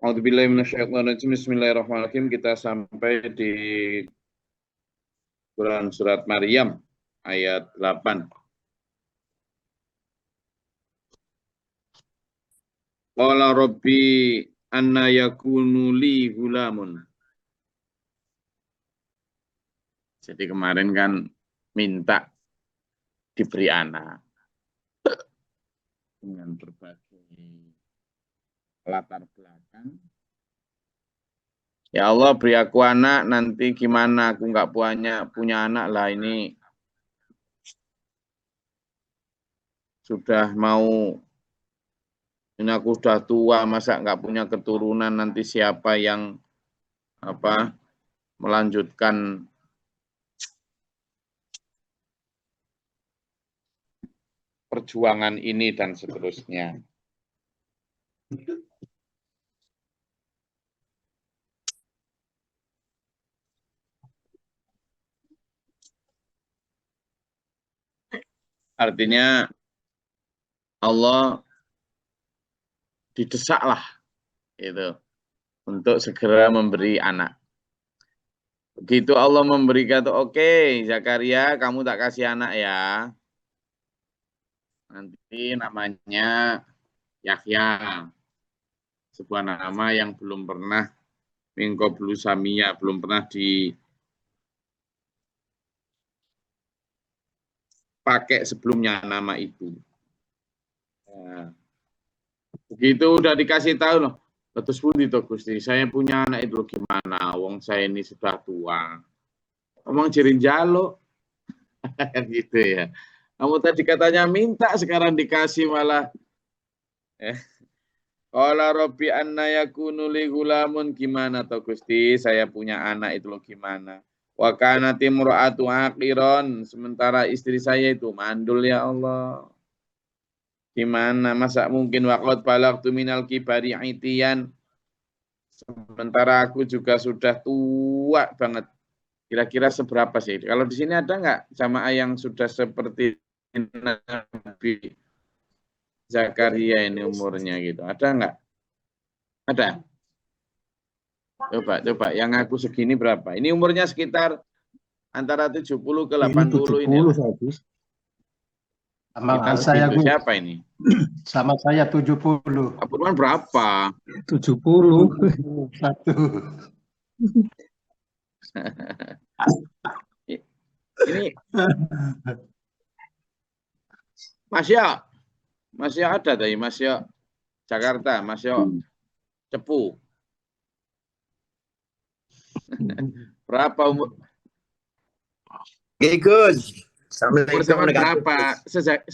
A'udzubillahiminasyaitonirrajim. Bismillahirrahmanirrahim. Kita sampai di Quran surat Maryam ayat 8. Qala rabbi anna yakunu li gulamun. Jadi kemarin kan minta diberi anak dengan berbagai latar belakang. Ya Allah, beri aku anak, nanti gimana aku nggak punya anak lah, ini sudah mau, ini aku sudah tua, masa nggak punya keturunan, nanti siapa yang melanjutkan perjuangan ini dan seterusnya. Artinya Allah didesaklah itu untuk segera memberi anak. Begitu Allah memberi kata, oke, Zakaria, kamu tak kasih anak ya. Nanti namanya Yahya. Sebuah nama yang belum pernah mingkoblu samia, belum pernah dipakai sebelumnya nama itu. Nah, begitu udah dikasih tahu loh, terus pundi to Gusti, saya punya anak itu gimana? Wong saya ini sudah tua. Ngomong jirin jalo. Gitu ya. Kamu tadi katanya minta, sekarang dikasih malah. Qala rabbi anna yakunu li gulamun, gimana to Gusti, saya punya anak itu loh gimana? Wa kanat imra'atu aqiron, sementara istri saya itu mandul ya Allah. Gimana, masa mungkin waqad balagtu minal kibari itiyan, sementara aku juga sudah tua banget. Kira-kira seberapa sih? Kalau di sini ada nggak jamaah yang sudah seperti Nabi Zakaria ini umurnya gitu? Ada nggak? Ada? Coba. Yang aku segini berapa? Ini umurnya sekitar antara 70 ke 80 ini. Sama saya, gitu. Siapa ini? Sama saya 70. Apurwan berapa? 71. Ini Masya ada tadi, Masya Jakarta, Masya Cepu. Berapa umur? Gus. Umur sama berapa? Sejak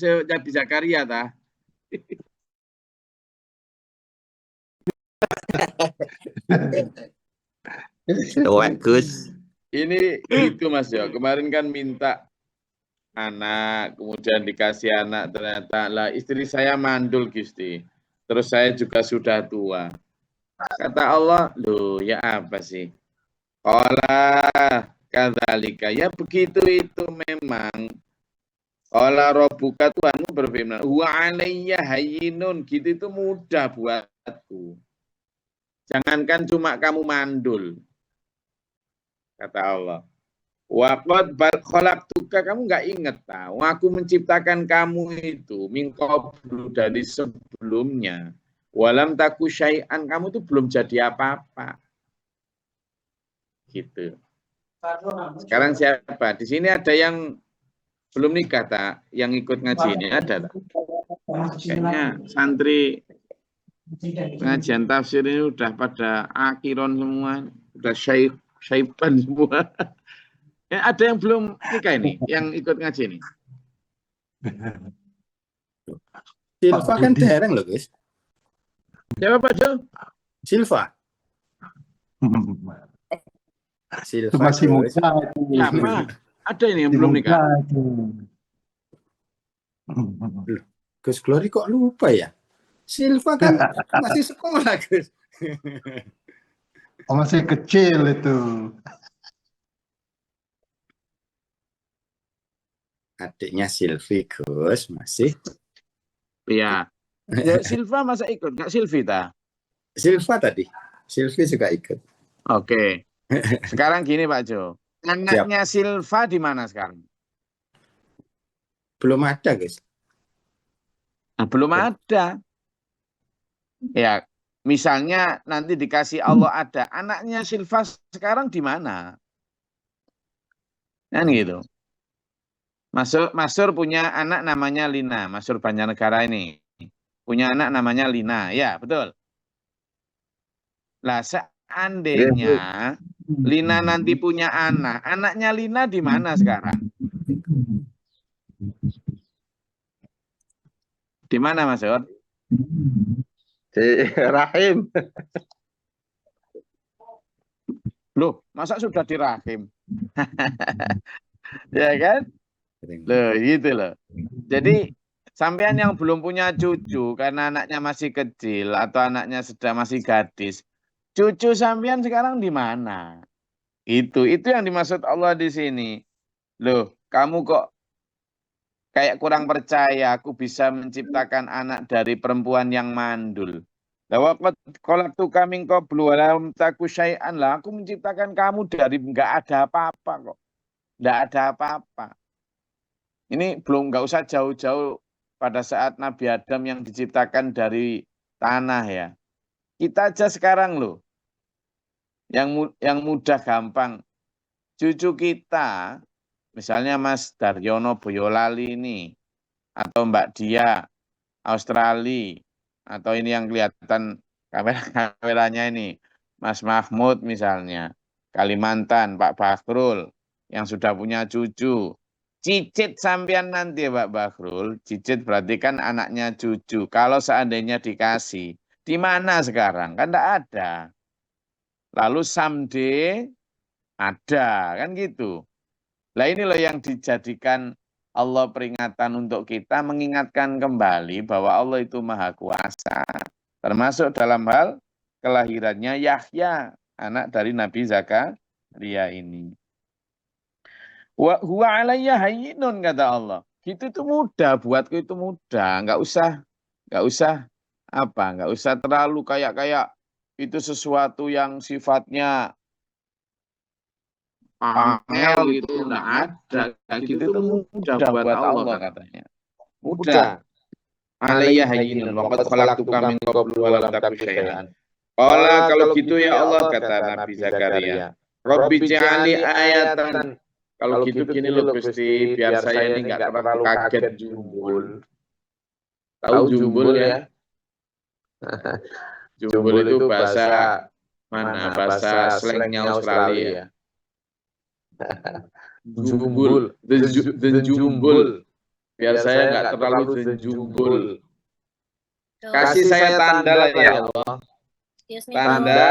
Zakaria ta? Gus. Ini gitu Mas ya. Kemarin kan minta anak, kemudian dikasih anak, ternyata lah istri saya mandul Gusti. Terus saya juga sudah tua. Kata Allah, loh ya apa sih? Qala kadzalika, ya begitu itu memang. Qala rabbuka, Tuhanmu berfirman, wa alayya hayyinun, gitu itu mudah buatku. Jangankan cuma kamu mandul. Kata Allah. Waqad khalaqtuka, kamu nggak ingat tahu, aku menciptakan kamu itu min qablu, dari sebelumnya. Walam taku syai'an, kamu tuh belum jadi apa-apa. Gitu. Sekarang siapa? Di sini ada yang belum nikah tak? Yang ikut ngaji ini ada tak? Kayaknya santri pengajian tafsir ini udah pada akhiron semua, udah syaiban semua. Ada yang belum nikah ini, yang ikut ngaji ini? Silva kan dereng loh, guys. Siapa Pak Jo? Silva. Itu masih muda. Siapa? Ada ini yang belum nikah? Gus Glory kok lupa ya? Silva kan masih sekolah, Gus. Masih kecil itu. Adiknya Silvi, Gus, masih. Iya. Ya, Silva masa ikut? Nggak Silvi ta? Silva tadi. Silvi juga ikut. Oke. Sekarang gini Pak Jo. Anaknya Silva di mana sekarang? Belum ada, guys. Nah, belum ada. Ya, misalnya nanti dikasih Allah ada. Anaknya Silva sekarang di mana? Kan gitu. Masur punya anak namanya Lina. Masur Banjarnegara ini. Punya anak namanya Lina. Ya, betul. Lah, seandainya Lina nanti punya anak. Anaknya Lina di mana sekarang? Di mana, Mas Sur? Di rahim. Loh, masa sudah di rahim? Ya kan? Loh, gitu loh. Jadi, sampean yang belum punya cucu karena anaknya masih kecil atau anaknya sedang masih gadis, cucu sampean sekarang di mana? Itu yang dimaksud Allah di sini. Loh, kamu kok kayak kurang percaya aku bisa menciptakan anak dari perempuan yang mandul. Kalau kami kau belum taku syai'an lah, aku menciptakan kamu dari nggak ada apa-apa kok, nggak ada apa-apa. Ini belum nggak usah jauh-jauh pada saat Nabi Adam yang diciptakan dari tanah ya. Kita aja sekarang loh, yang mudah gampang. Cucu kita, misalnya Mas Daryono Boyolali ini, atau Mbak Dia Australia, atau ini yang kelihatan kameranya ini, Mas Mahmud misalnya, Kalimantan, Pak Bakhrul, yang sudah punya cucu. Cicit sampean nanti Pak Bakhrul, cicit berarti kan anaknya cucu. Kalau seandainya dikasih, di mana sekarang? Kan tidak ada. Lalu someday ada, kan gitu. Lah ini loh yang dijadikan Allah peringatan untuk kita mengingatkan kembali bahwa Allah itu maha kuasa. Termasuk dalam hal kelahirannya Yahya, anak dari Nabi Zakaria ini. Wa huwa alayya hayyinun kata Allah. Gitu itu mudah, buatku itu mudah, nggak usah nggak usah terlalu kayak itu sesuatu yang sifatnya angel gitu, enggak ada. Kayak gitu itu mudah buat Allah katanya. Mudah. Alayya hayyinun wa qad khalaqtuka min qablu wa lam taku syai'an. Kalau gitu ya Allah kata Nabi Zakaria. Rabbi ja'ali ayatan. Kalau gitu gini loh Gusti, biar saya ini enggak terlalu kaget jumbul. Tahu jumbul ya? Jumbul itu bahasa mana? Bahasa slangnya Australia. Jumbul, the jumbul. Biar saya enggak terlalu the jumbul. Kasih saya tanda lah ya Allah. Tanda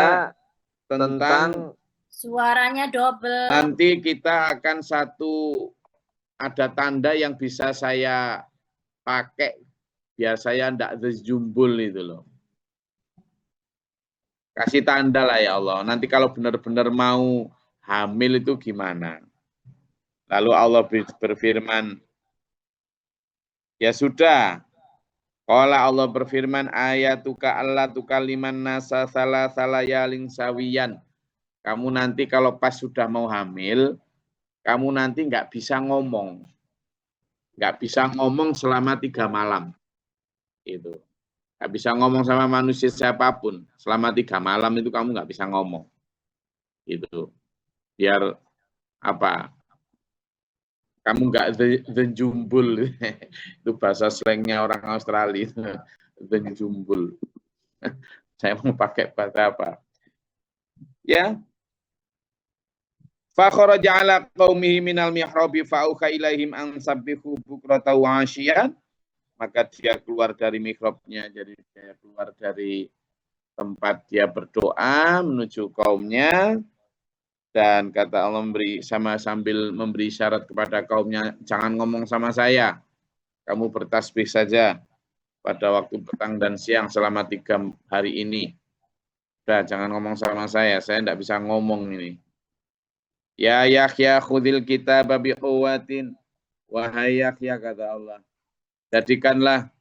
tentang suaranya double. Nanti kita akan ada tanda yang bisa saya pakai biar saya enggak jumbul itu loh. Kasih tanda lah ya Allah. Nanti kalau benar-benar mau hamil itu gimana? Lalu Allah berfirman, ya sudah. Qala Allah berfirman, ayatuka alla tukaliman nasa salayalin sawiyan. Kamu nanti kalau pas sudah mau hamil, kamu nanti nggak bisa ngomong. Nggak bisa ngomong selama 3 malam. Itu. Nggak bisa ngomong sama manusia siapapun. Selama 3 malam itu kamu nggak bisa ngomong. Itu. Biar apa? Kamu nggak the jumbul. Itu bahasa slangnya orang Australia. The jumbul. Saya mau pakai bahasa apa? Ya. Fa kharaja ala qaumihi minal mihrabi fa auha ilaihim an sabbihu bukrata wa asyiyan. Maka dia keluar dari mihrabnya, jadi dia keluar dari tempat dia berdoa menuju kaumnya. Dan kata Allah sambil memberi syarat kepada kaumnya, jangan ngomong sama saya. Kamu bertasbih saja pada waktu petang dan siang selama 3 hari ini. Udah, jangan ngomong sama saya enggak bisa ngomong ini. Ya Yahya khudil kitaba bi quwwatin. Wahai Yahya kata Allah, jadikanlah,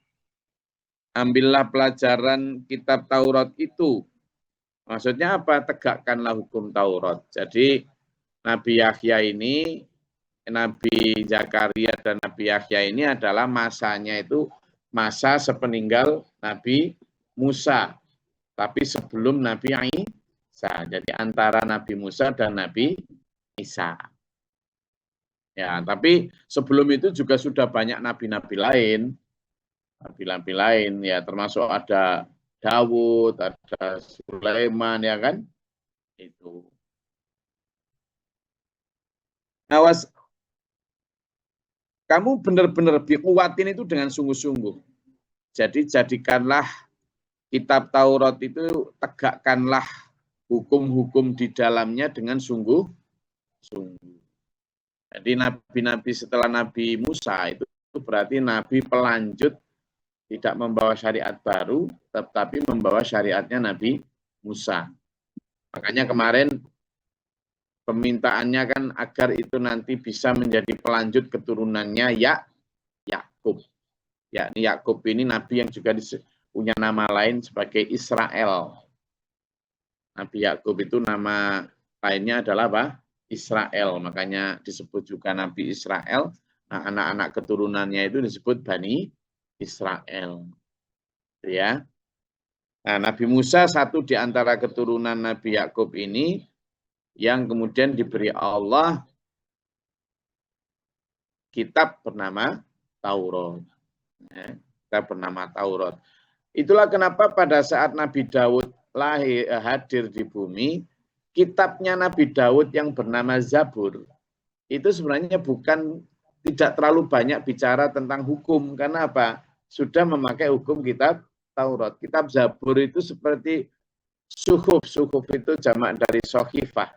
ambillah pelajaran kitab Taurat itu Maksudnya apa? Tegakkanlah hukum Taurat. Jadi Nabi Yahya ini, Nabi Zakaria dan Nabi Yahya ini adalah masanya itu masa sepeninggal Nabi Musa. Tapi sebelum Nabi Isa. Jadi antara Nabi Musa dan Nabi Isa. Ya, tapi sebelum itu juga sudah banyak nabi-nabi lain. Nabi-nabi lain ya, termasuk ada Dawud, ada Sulaiman, ya kan? Itu. Nah, kamu benar-benar kuatin itu dengan sungguh-sungguh. Jadi jadikanlah kitab Taurat itu, tegakkanlah hukum-hukum di dalamnya dengan sungguh-sungguh. Jadi nabi-nabi setelah Nabi Musa itu berarti nabi pelanjut, tidak membawa syariat baru, tetapi membawa syariatnya Nabi Musa. Makanya kemarin permintaannya kan agar itu nanti bisa menjadi pelanjut keturunannya Yakub. Yakni Yakub ini nabi yang juga punya nama lain sebagai Israel. Nabi Yakub itu nama lainnya adalah apa? Israel. Makanya disebut juga Nabi Israel. Nah, anak-anak keturunannya itu disebut Bani Israel. Ya. Nah, Nabi Musa satu di antara keturunan Nabi Yakub ini yang kemudian diberi Allah kitab bernama Taurat. Ya, kitab bernama Taurat. Itulah kenapa pada saat Nabi Daud hadir di bumi, kitabnya Nabi Daud yang bernama Zabur itu sebenarnya tidak terlalu banyak bicara tentang hukum. Karena apa? Sudah memakai hukum kitab Taurat. Kitab Zabur itu seperti suhuf. Suhuf itu jamak dari sohifah.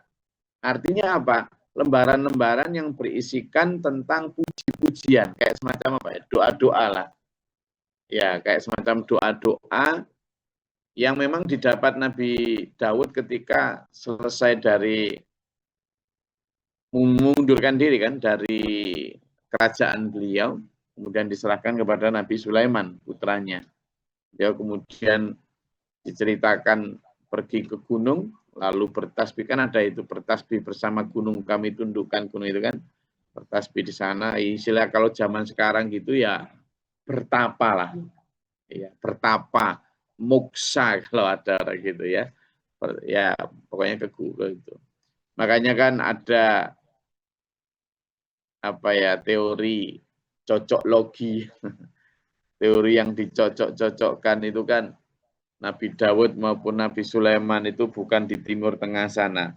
Artinya apa? Lembaran-lembaran yang berisikan tentang puji-pujian. Kayak semacam apa ya? Doa-doa lah. Ya, kayak semacam doa-doa yang memang didapat Nabi Daud ketika selesai dari mengundurkan diri kan dari kerajaan beliau, kemudian diserahkan kepada Nabi Sulaiman, putranya. Dia kemudian diceritakan pergi ke gunung, lalu bertasbih, kan ada itu bertasbih bersama gunung, kami tundukkan gunung itu kan, bertasbih di sana. Istilah kalau zaman sekarang gitu ya bertapa lah, ya bertapa, moksa kalau ada gitu ya, ya pokoknya ke gunung itu. Makanya kan ada apa ya, teori cocok logi, teori yang dicocok-cocokkan itu kan Nabi Daud maupun Nabi Sulaiman itu bukan di Timur Tengah sana,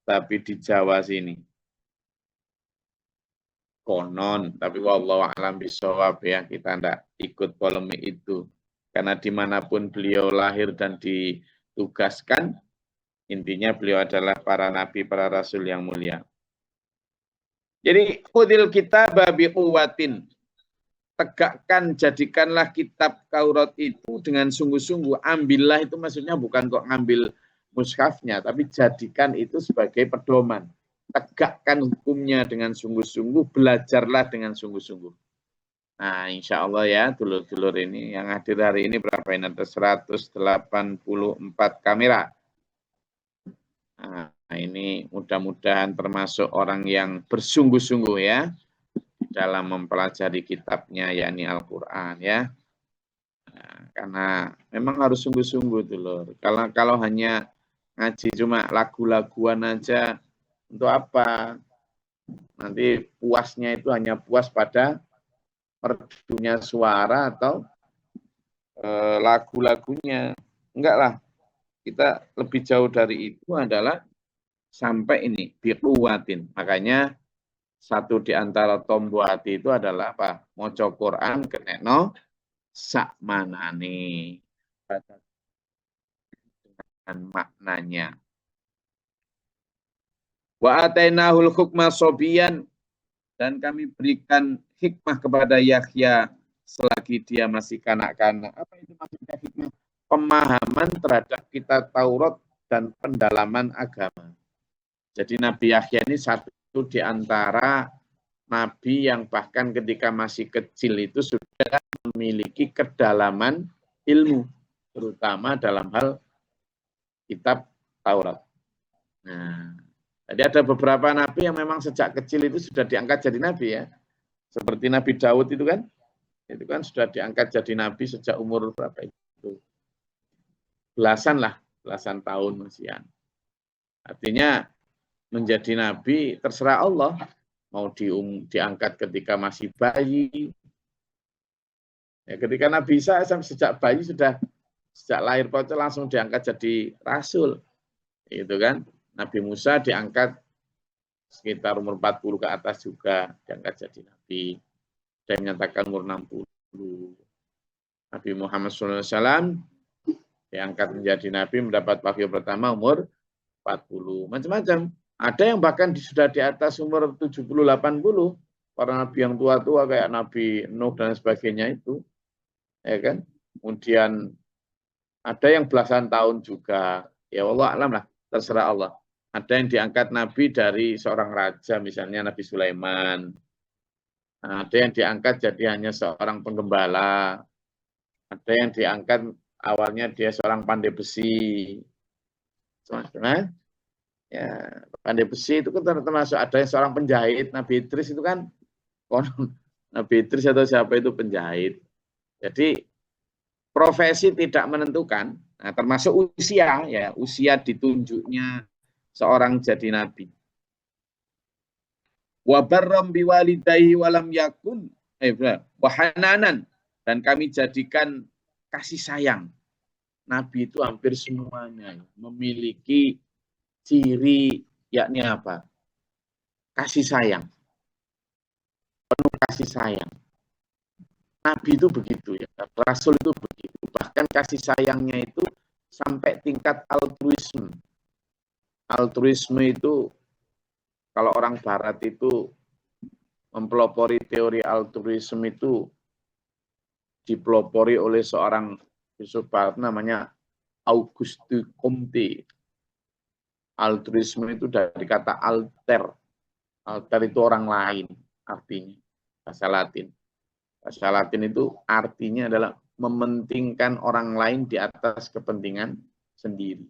tapi di Jawa sini. Konon, tapi wallahu a'lam bishawab ya, kita tidak ikut polemik itu. Karena dimanapun beliau lahir dan ditugaskan, intinya beliau adalah para nabi, para rasul yang mulia. Jadi khudil kitab bi quwwatin. Tegakkan, jadikanlah kitab Taurat itu dengan sungguh-sungguh. Ambillah itu maksudnya bukan kok ngambil mushafnya, tapi jadikan itu sebagai pedoman. Tegakkan hukumnya dengan sungguh-sungguh, belajarlah dengan sungguh-sungguh. Nah, insya Allah ya, dulur-dulur ini yang hadir hari ini berapa ini? Ada 184 kamera. Nah, ini mudah-mudahan termasuk orang yang bersungguh-sungguh ya dalam mempelajari kitabnya, yakni Al-Quran ya. Nah, karena memang harus sungguh-sungguh dulur. Kalau hanya ngaji cuma lagu-laguan aja, untuk apa? Nanti puasnya itu hanya puas pada merdunya suara atau lagu-lagunya. Enggak lah. Kita lebih jauh dari itu adalah sampai ini biquwatin. Makanya satu di antara tombo hati itu adalah apa? Moco Quran kenekno sakmanane. Dengan maknanya. Wa atainahul hukma sobiyan, dan kami berikan hikmah kepada Yahya selagi dia masih kanak-kanak. Apa itu maksudnya hikmah? Pemahaman terhadap kitab Taurat dan pendalaman agama. Jadi Nabi Yahya ini satu di antara nabi yang bahkan ketika masih kecil itu sudah memiliki kedalaman ilmu, terutama dalam hal kitab Taurat. Nah, jadi ada beberapa nabi yang memang sejak kecil itu sudah diangkat jadi nabi ya. Seperti Nabi Daud itu kan sudah diangkat jadi nabi sejak umur berapa itu? Belasan tahun masihan. Artinya menjadi nabi terserah Allah, mau diangkat ketika masih bayi. Ya, ketika Nabi Isa sejak bayi sejak lahir pocong langsung diangkat jadi rasul. Gitu kan? Nabi Musa diangkat sekitar umur 40 ke atas juga diangkat jadi nabi. Dan menyatakan umur 60. Nabi Muhammad SAW diangkat menjadi nabi mendapat wahyu pertama umur 40. Macam-macam. Ada yang bahkan sudah di atas umur 70-80. Para nabi yang tua-tua kayak Nabi Nuh dan sebagainya itu. Ya kan? Kemudian ada yang belasan tahun juga. Ya Allah alam lah, terserah Allah. Ada yang diangkat nabi dari seorang raja, misalnya Nabi Sulaiman. Ada yang diangkat jadi hanya seorang penggembala. Ada yang diangkat awalnya dia seorang pandai besi. Nah, ya, pandai besi itu kan termasuk ada yang seorang penjahit. Nabi Idris itu kan Nabi Idris atau siapa itu penjahit. Jadi profesi tidak menentukan, nah, termasuk usia ya, usia ditunjuknya seorang jadi nabi. Wa barram biwalidayhi walam yakun wa hananan, dan kami jadikan kasih sayang. Nabi itu hampir semuanya memiliki ciri yakni apa? Kasih sayang. Penuh kasih sayang. Nabi itu begitu ya, Rasul itu begitu. Bahkan kasih sayangnya itu sampai tingkat altruisme. Altruisme itu kalau orang Barat itu mempelopori teori altruisme itu dipelopori oleh seorang filsuf Barat namanya Auguste Comte. Altruisme itu dari kata alter. Alter itu orang lain artinya, bahasa Latin. Bahasa Latin itu artinya adalah mementingkan orang lain di atas kepentingan sendiri.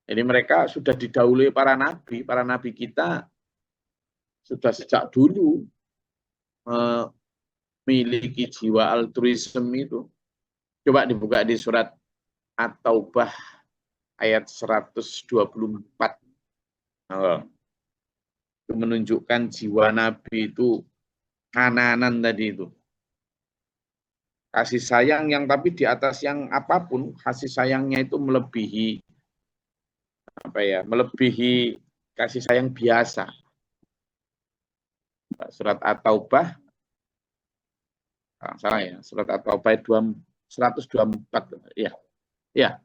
Jadi mereka sudah didahului para nabi kita sudah sejak dulu memiliki jiwa altruisme itu. Coba dibuka di surat At-Taubah ayat 124. Itu menunjukkan jiwa nabi itu hananan tadi itu. Kasih sayang yang tapi di atas yang apapun, kasih sayangnya itu melebihi melebihi kasih sayang biasa. Surat At-Taubah, salah ya, surat At-Taubah 124 ya. Ya.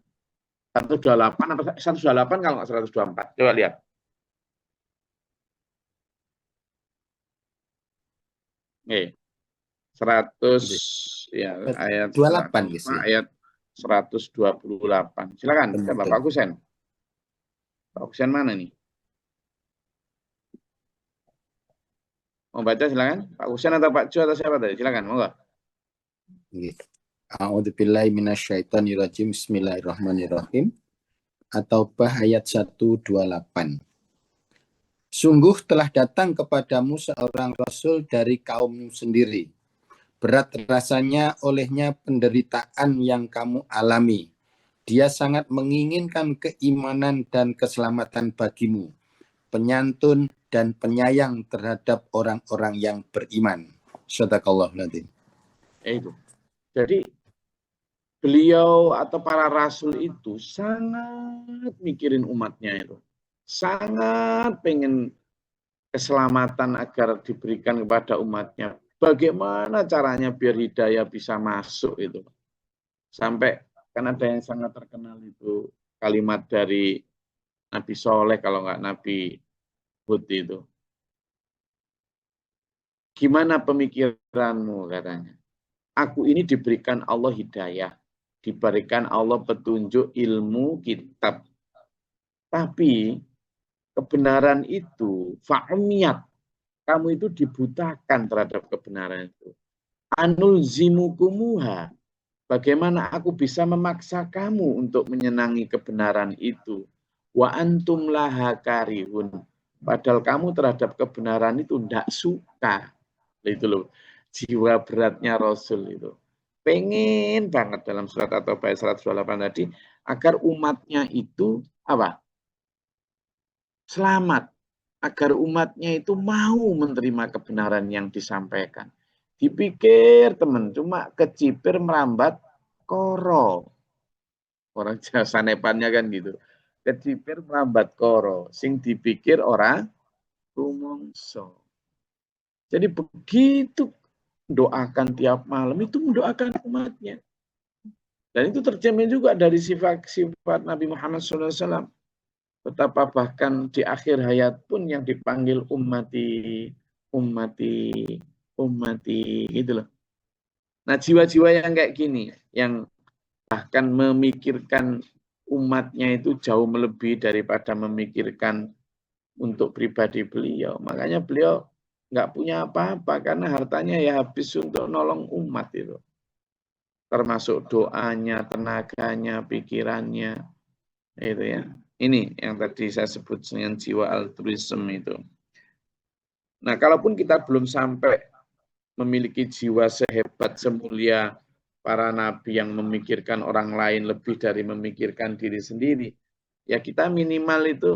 128 atau 128 kalau nggak 124. Coba lihat. Nih, 100 ya ayat 28 guys. Ayat 128. Silakan, siapa Pak Kusen? Pak Kusen mana nih? Mau baca silakan. Pak Kusen atau Pak Ju atau siapa tadi? Silakan, monggo. Nggih. A'udzubillahi minasyaitonirrajim. Bismillahirrahmanirrahim. At-Taubah ayat 128. Sungguh telah datang kepadamu seorang rasul dari kaummu sendiri. Berat rasanya olehnya penderitaan yang kamu alami. Dia sangat menginginkan keimanan dan keselamatan bagimu, penyantun dan penyayang terhadap orang-orang yang beriman. Shadaqallahul adzim. Itu. Jadi beliau atau para rasul itu sangat mikirin umatnya itu. Sangat pengen keselamatan agar diberikan kepada umatnya. Bagaimana caranya biar hidayah bisa masuk itu. Sampai kan ada yang sangat terkenal itu kalimat dari Nabi Soleh kalau nggak Nabi Hud itu. Gimana pemikiranmu katanya? Aku ini diberikan Allah hidayah. Diberikan Allah petunjuk ilmu kitab. Tapi kebenaran itu fa'umiyat. Kamu itu dibutakan terhadap kebenaran itu. Anul zimukumuha. Bagaimana aku bisa memaksa kamu untuk menyenangi kebenaran itu? Wa antum laha karihun. Padahal kamu terhadap kebenaran itu tidak suka. Itu loh, jiwa beratnya Rasul itu. Pengen banget dalam surat At-Taubah 128 tadi, agar umatnya itu apa? Selamat. Agar umatnya itu mau menerima kebenaran yang disampaikan. Dipikir teman, cuma kecipir merambat koro. Orang Jawa sanepannya kan gitu. Kecipir merambat koro. Sing dipikir orang rumongso. Jadi begitu doakan tiap malam, itu mendoakan umatnya. Dan itu tercermin juga dari sifat-sifat Nabi Muhammad SAW. Betapa bahkan di akhir hayat pun yang dipanggil ummati, gitu loh. Nah, jiwa-jiwa yang kayak gini, yang bahkan memikirkan umatnya itu jauh melebihi daripada memikirkan untuk pribadi beliau. Makanya beliau nggak punya apa-apa, karena hartanya ya habis untuk nolong umat itu. Termasuk doanya, tenaganya, pikirannya. Itu ya. Ini yang tadi saya sebut dengan jiwa altruisme itu. Nah, kalaupun kita belum sampai memiliki jiwa sehebat, semulia para nabi yang memikirkan orang lain lebih dari memikirkan diri sendiri, ya kita minimal itu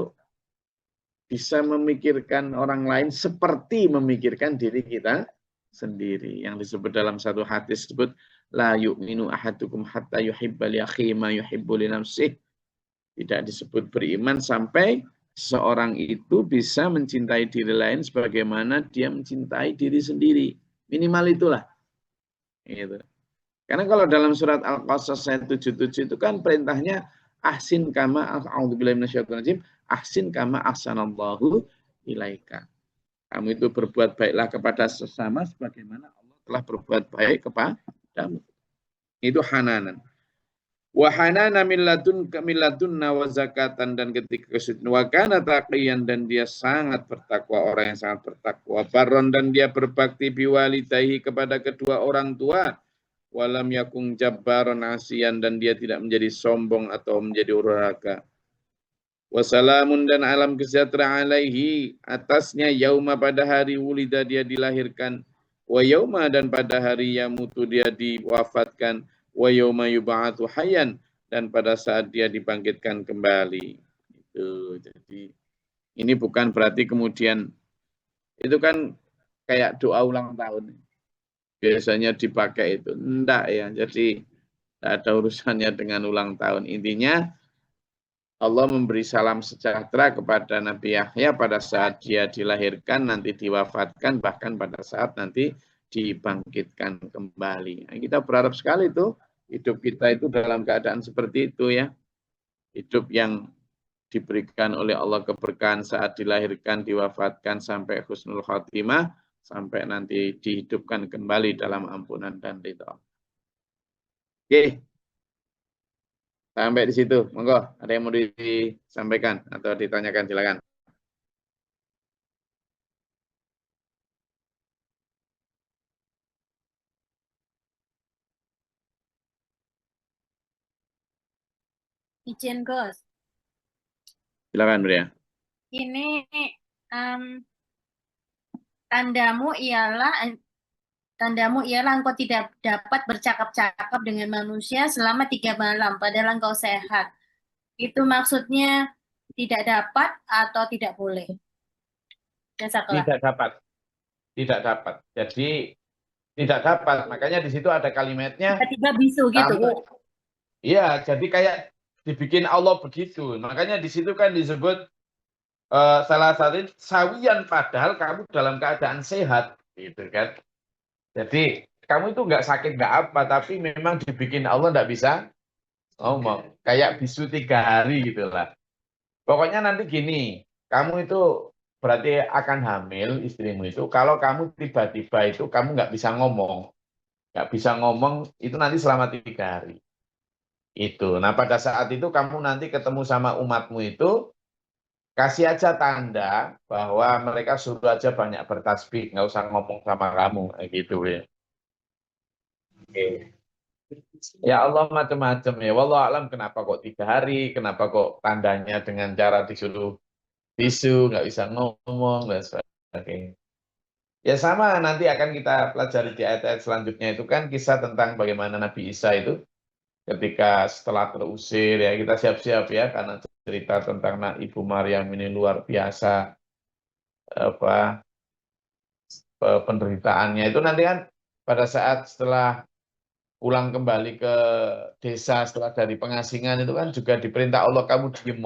bisa memikirkan orang lain seperti memikirkan diri kita sendiri. Yang disebut dalam satu hadis disebut, la yu'minu ahadukum hatta yuhibba li akhihi ma yuhibbu li nafsihi. Tidak disebut beriman sampai seorang itu bisa mencintai diri lain sebagaimana dia mencintai diri sendiri. Minimal itulah. Gitu. Karena kalau dalam surat Al-Qasas ayat 77 itu kan perintahnya ahsin kama a'udzubillahi minasyaitonir rajim, ahsin kama ahsanallahu ilaika. Kamu itu berbuat baiklah kepada sesama sebagaimana Allah telah berbuat baik kepadamu. Itu hananan. Wa hanana min ladunna wa zakatan, dan ketika kesucian wa kana taqiyan, dan dia sangat bertakwa, orang yang sangat bertakwa, baron, dan dia berbakti biwalidayhi kepada kedua orang tua, walam yakung jabbaron asian, dan dia tidak menjadi sombong atau menjadi urhaka. Wassalamun, dan alam kesejahtera alaihi atasnya, yauma pada hari wulida dia dilahirkan, wa yauma, dan pada hari yamutu dia diwafatkan, wa yauma yub'atsu hayyan, dan pada saat dia dibangkitkan kembali. Itu. Jadi ini bukan berarti kemudian itu kan kayak doa ulang tahun. Biasanya dipakai itu. Enggak ya. Jadi tidak ada urusannya dengan ulang tahun. Intinya Allah memberi salam sejahtera kepada Nabi Yahya pada saat dia dilahirkan, nanti diwafatkan, bahkan pada saat nanti dibangkitkan kembali. Nah, kita berharap sekali itu hidup kita itu dalam keadaan seperti itu ya. Hidup yang diberikan oleh Allah keberkahan saat dilahirkan, diwafatkan, sampai husnul khotimah, sampai nanti dihidupkan kembali dalam ampunan dan ridha. Oke. Sampai di situ. Monggo, ada yang mau disampaikan atau ditanyakan, silakan. Izin Gus. Silakan, Bria. Ini tandamu ialah engkau tidak dapat bercakap-cakap dengan manusia selama 3 malam, padahal engkau sehat. Itu maksudnya tidak dapat atau tidak boleh? Tidak dapat. Tidak dapat. Jadi tidak dapat. Makanya di situ ada kalimatnya. Tiba-tiba bisu gitu. Iya, jadi kayak dibikin Allah begitu. Makanya di situ kan disebut salah satu sawian, padahal kamu dalam keadaan sehat, gitu kan. Jadi kamu itu nggak sakit nggak apa, tapi memang dibikin Allah nggak bisa ngomong. Kayak bisu 3 hari gitulah. Pokoknya nanti gini, kamu itu berarti akan hamil istrimu itu. Kalau kamu tiba-tiba itu kamu nggak bisa ngomong, itu nanti selama 3 hari. Itu. Nah pada saat itu kamu nanti ketemu sama umatmu itu, kasih aja tanda bahwa mereka suruh aja banyak bertasbih, nggak usah ngomong sama kamu, gitu ya. Oke. Ya Allah macam-macam ya. Wallahu alam kenapa kok 3 hari, kenapa kok tandanya dengan cara disuruh bisu, nggak bisa ngomong dan sebagainya. Ya sama nanti akan kita pelajari di ayat-ayat selanjutnya itu kan kisah tentang bagaimana Nabi Isa itu ketika setelah terusir ya kita siap-siap ya karena cerita tentang Ibu Maryam ini luar biasa apa penderitaannya itu nanti kan pada saat setelah pulang kembali ke desa setelah dari pengasingan itu kan juga diperintah Allah kamu diem.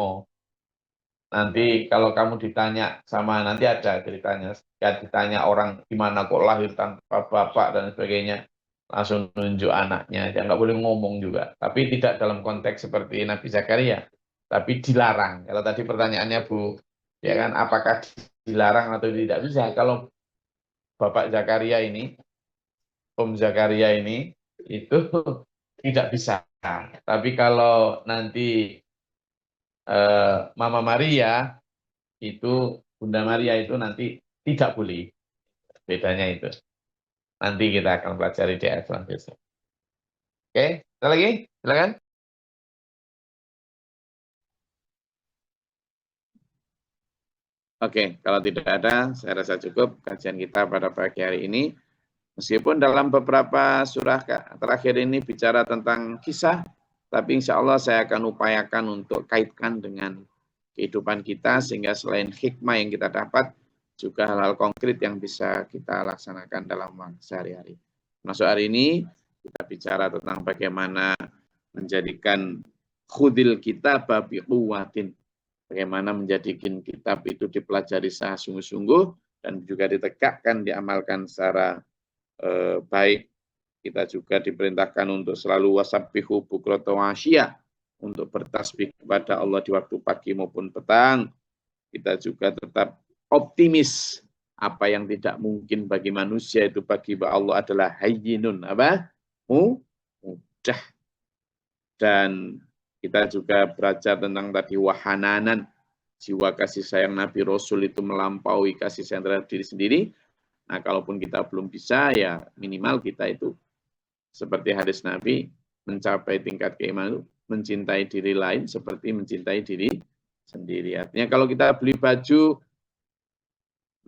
Nanti kalau kamu ditanya sama nanti ada ceritanya, ya ditanya orang gimana kok lahir tanpa bapak dan sebagainya, langsung nunjuk anaknya, dia nggak boleh ngomong juga. Tapi tidak dalam konteks seperti Nabi Zakaria, tapi dilarang. Kalau tadi pertanyaannya Bu, ya kan apakah dilarang atau tidak bisa? Kalau Bapak Zakaria ini, Om Zakaria ini itu tidak bisa. Tapi kalau nanti Mama Maria itu Bunda Maria itu nanti tidak boleh. Bedanya itu. Nanti kita akan pelajari di ayat selanjutnya. Oke, ada lagi? Silakan. Oke, kalau tidak ada, saya rasa cukup kajian kita pada pagi hari ini. Meskipun dalam beberapa surah terakhir ini bicara tentang kisah, tapi insya Allah saya akan upayakan untuk kaitkan dengan kehidupan kita, sehingga selain hikmah yang kita dapat, juga hal-hal konkret yang bisa kita laksanakan dalam sehari-hari. Masuk hari ini, kita bicara tentang bagaimana menjadikan khudil kitab bi quwwatin. Bagaimana menjadikan kitab itu dipelajari secara sungguh-sungguh, dan juga ditegakkan, diamalkan secara baik. Kita juga diperintahkan untuk selalu wasabbihu bukrata wa asya, untuk bertasbih kepada Allah di waktu pagi maupun petang. Kita juga tetap optimis, apa yang tidak mungkin bagi manusia itu bagi Allah adalah hayyinun apa? Mudah. Dan kita juga belajar tentang tadi wahananan, jiwa kasih sayang Nabi Rasul itu melampaui kasih sayang terhadap diri sendiri. Nah, kalaupun kita belum bisa, ya minimal kita itu seperti hadis Nabi, mencapai tingkat keimanan, mencintai diri lain seperti mencintai diri sendiri. Artinya kalau kita beli baju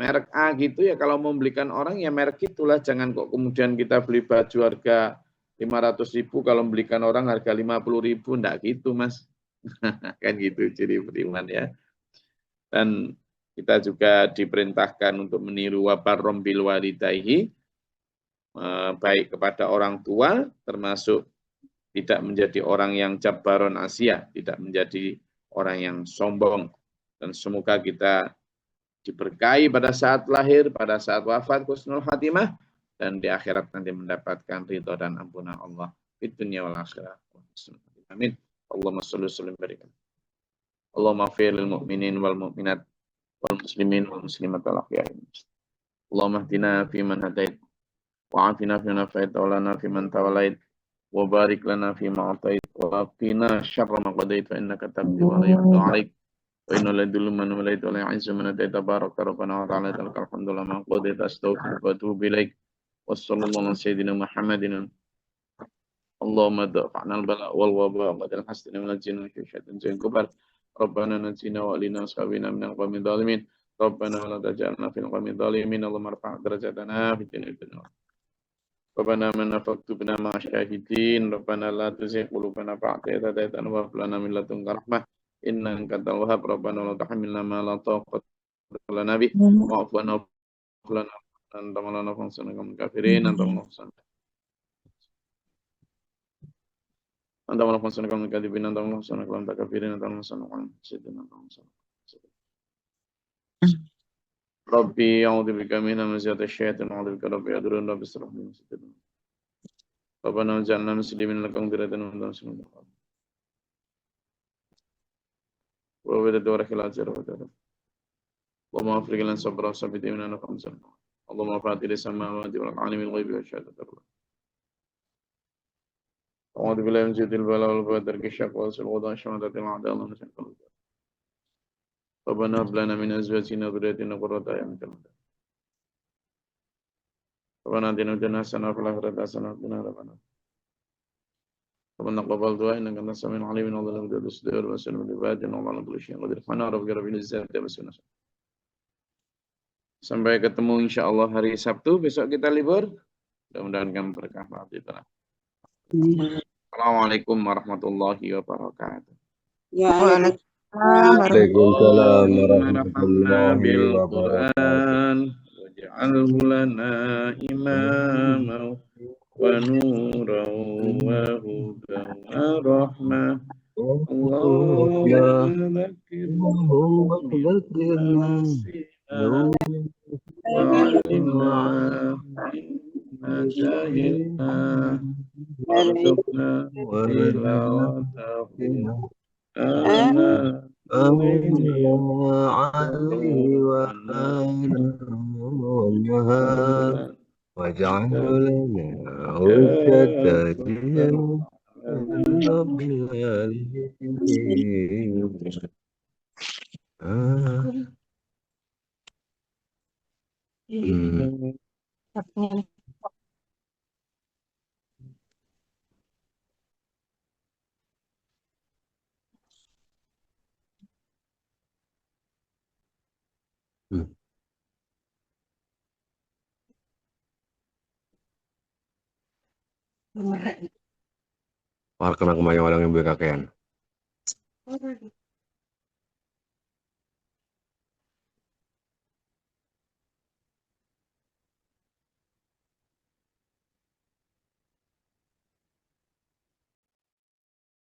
merek A gitu ya, kalau mau membelikan orang ya merek itulah. Jangan kok kemudian kita beli baju harga 500.000, kalau membelikan orang harga 50.000, enggak gitu Mas. Kan gitu ciri beriman ya. Dan kita juga diperintahkan untuk meniru wabarrom bil walidayhi, baik kepada orang tua, termasuk tidak menjadi orang yang jabbaron Asia, tidak menjadi orang yang sombong. Dan semoga kita diberkahi pada saat lahir, pada saat wafat, husnul khatimah, dan di akhirat nanti mendapatkan ridho dan ampunan Allah di dunia wal akhirah. Amin. Allahumma sholli wa sallim barikan. Allahumma fir lil mu'minin wal mu'minat wal muslimin wal muslimat wal ahyain. Allahumma hdina fi man hadait wa afina fi man afait wa lana fi man tawallait wa barik lana fi ma atait wa qina syarra ma qadait fa innaka taqdi wa la yuqda 'alaik wa inna la yadullu man walait wa la yu'izzu man adait tabaraka rabbana wa ta'ala lakal hamdu lama qadait astaghfiruka wa atubu ilaik. Wassallallahu ala sayyidina Muhammadin. Allahumma dafa'na al-bala wal waba wa qadil hasdina min al-jinni wa syaitan jin kubar. Rabbana najina wa alina ashabina min al-qawmi dhalimin. Rabbana wa la taj'alna fil qawmi dhalimin. Allahumma rfa' darajatana fid dunya wad akhirah. Rabbana man faktubna ma syahidin. Rabbana la tuzigh qulubana ba'da idh hadaytana wa hab lana min ladunka rahmah innaka antal wahhab. Rabbana la tahmilna ma la taqata lana bih wa'fu 'anna lana anta malana fansana kal kafirin anta malana anta malana fansana kal kadibin anta malana fansana kal kafirin anta malana fansana kal sidina anta malana Rabbi a'udzu bika min hamazati syaitan wa a'udzu bika rabbi yadurun rabbi shrah li sadri. Rabbana ij'alna muslimin laka umratan wa muslimin. Wa wadatu wa rakhil ajra wa tara. Wa ma afriq lan sabra sabiti min ana khamsan. Allahumma fatir as-samawati wal alimil ghaibi wa syahadati. A'udzu billahi min syaitanir bala wal badr kishaq wa sulqadan syamatatil a'da Allah nasallu. Rabbana hab lana min azwajina wa dhurriyyatina qurrata a'yun. Rabbana atina fid dunya hasanah wa fil akhirati hasanah wa qina adzabannar. ربنا تقبل دعاء إنك أنت السميع العليم من الله الذي الصدور وسلم العباد إن الله على كل شيء قدير سبحان ربك رب العزة عما يصفون. Sampai ketemu insya Allah hari Sabtu. Besok kita libur. Mudah-mudahan kami berkah. Assalamualaikum warahmatullahi wabarakatuh. Waalaikumsalam warahmatullahi Bil-Quran waj'alhu lana imama wa nuran wa hudan wa rahmah. Allahumma dzakirna wa'allimna inna jahilna warzuqna tilawatahu واجعله لنا حجة رب العالمين. Parkena kemayan walang yang berkakean.